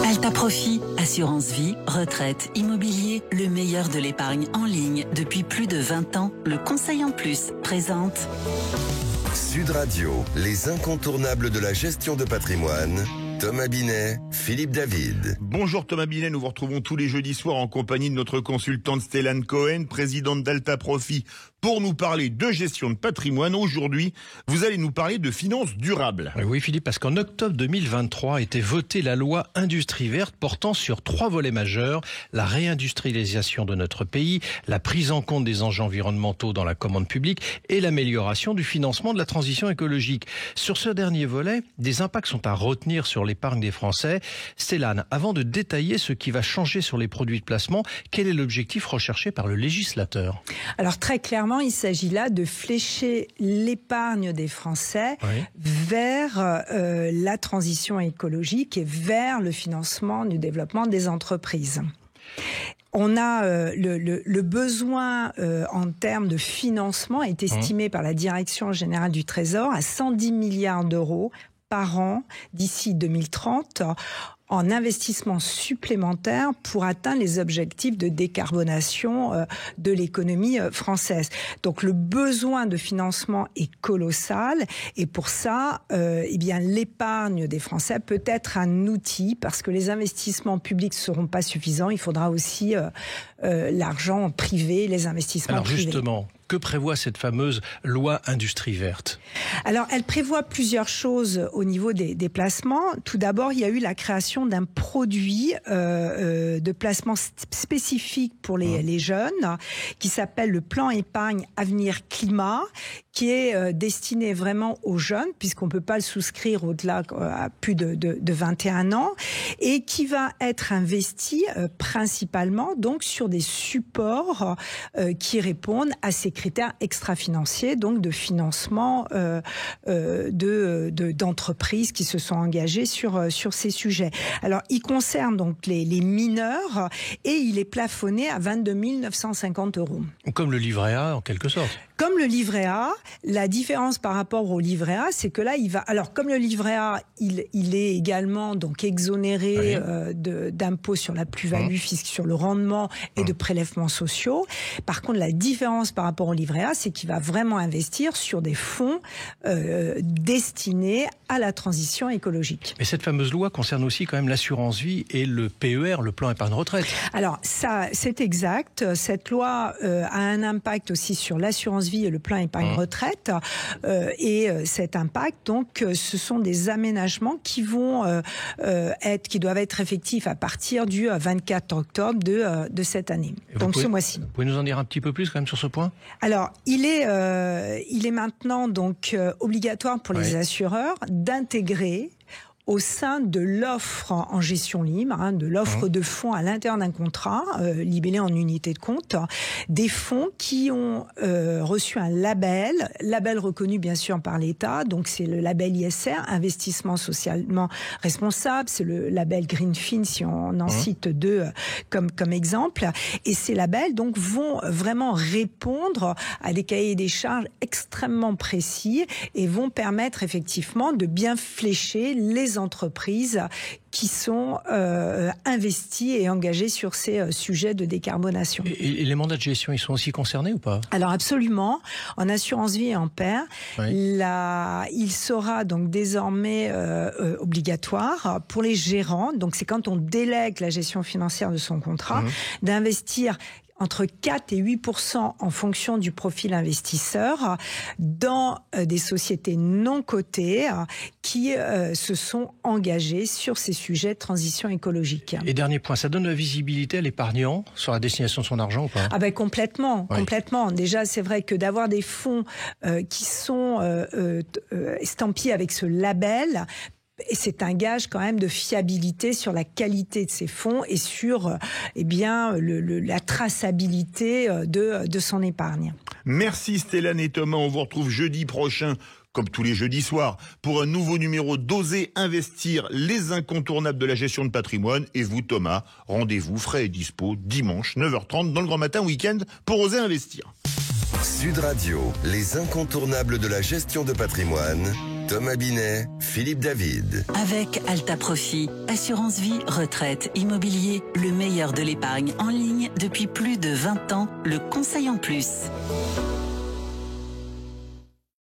Alta Profit, assurance vie, retraite, immobilier, le meilleur de l'épargne en ligne depuis plus de 20 ans. Le Conseil en Plus présente Sud Radio, les incontournables de la gestion de patrimoine. Thomas Binet, Philippe David. Bonjour Thomas Binet, nous vous retrouvons tous les jeudis soirs en compagnie de notre consultante Stellane Cohen, présidente d'Alta Profit, pour nous parler de gestion de patrimoine. Aujourd'hui, vous allez nous parler de finances durables. Oui Philippe, parce qu'en octobre 2023 a été votée la loi Industrie verte portant sur 3 volets majeurs: la réindustrialisation de notre pays, la prise en compte des enjeux environnementaux dans la commande publique et l'amélioration du financement de la transition écologique. Sur ce dernier volet, des impacts sont à retenir sur l'épargne des Français. Stellane, avant de détailler ce qui va changer sur les produits de placement, quel est l'objectif recherché par le législateur? Alors très clairement, il s'agit là de flécher l'épargne des Français vers la transition écologique et vers le financement du développement des entreprises. On a le besoin en termes de financement est estimé par la Direction générale du Trésor à 110 milliards d'euros par an d'ici 2030 en investissement supplémentaire pour atteindre les objectifs de décarbonation de l'économie française. Donc le besoin de financement est colossal et pour ça, l'épargne des Français peut être un outil parce que les investissements publics ne seront pas suffisants. Il faudra aussi l'argent privé, les investissements privés. Alors justement, que prévoit cette fameuse loi Industrie verte? Alors, elle prévoit plusieurs choses au niveau des placements. Tout d'abord, il y a eu la création d'un produit de placement spécifique pour les jeunes qui s'appelle le plan épargne avenir climat, qui est destiné vraiment aux jeunes puisqu'on ne peut pas le souscrire au-delà à plus de 21 ans et qui va être investi principalement donc sur des supports qui répondent à ces critères extra-financiers, donc de financement d'entreprises qui se sont engagées sur ces sujets. Alors, il concerne donc les mineurs et il est plafonné à 22 950 euros. Comme le livret A, en quelque sorte. Comme le livret A, la différence par rapport au livret A, c'est que là, alors comme le livret A, il est également donc exonéré d'impôts sur la plus-value fiscale, sur le rendement et de prélèvements sociaux. Par contre, la différence par rapport au livret A, c'est qu'il va vraiment investir sur des fonds destinés à la transition écologique. Mais cette fameuse loi concerne aussi quand même l'assurance vie et le PER, le plan épargne retraite. Alors ça, c'est exact. Cette loi a un impact aussi sur l'assurance vie et le plan épargne retraite. Et cet impact, donc, ce sont des aménagements qui doivent être effectifs à partir du 24 octobre de cette année. Donc ce mois-ci. Vous pouvez nous en dire un petit peu plus quand même sur ce point? Alors, il est maintenant donc obligatoire pour les assureurs d'intégrer au sein de l'offre en gestion libre, de l'offre de fonds à l'intérieur d'un contrat, libellé en unité de compte, des fonds qui ont reçu un label reconnu bien sûr par l'État, donc c'est le label ISR, investissement socialement responsable, c'est le label Greenfin si on en cite deux comme exemple, et ces labels donc vont vraiment répondre à des cahiers des charges extrêmement précis et vont permettre effectivement de bien flécher les entreprises qui sont investies et engagées sur ces sujets de décarbonation. Et les mandats de gestion, ils sont aussi concernés ou pas? Alors absolument. En assurance vie et en PER, il sera donc désormais obligatoire pour les gérants, donc c'est quand on délègue la gestion financière de son contrat, d'investir entre 4 et 8% en fonction du profil investisseur dans des sociétés non cotées qui se sont engagées sur ces sujets de transition écologique. Et dernier point, ça donne la visibilité à l'épargnant sur la destination de son argent ou pas? Ah ben complètement. Déjà, c'est vrai que d'avoir des fonds qui sont estampillés avec ce label, et c'est un gage quand même de fiabilité sur la qualité de ces fonds et sur la traçabilité de son épargne. Merci Stellane et Thomas, on vous retrouve jeudi prochain, comme tous les jeudis soirs, pour un nouveau numéro d'Oser investir, les incontournables de la gestion de patrimoine. Et vous Thomas, rendez-vous frais et dispo dimanche 9h30 dans le Grand Matin Week-end pour Oser investir. Sud Radio, les incontournables de la gestion de patrimoine. Thomas Binet, Philippe David. Avec Alta Profit, assurance vie, retraite, immobilier, le meilleur de l'épargne en ligne depuis plus de 20 ans, le conseil en plus.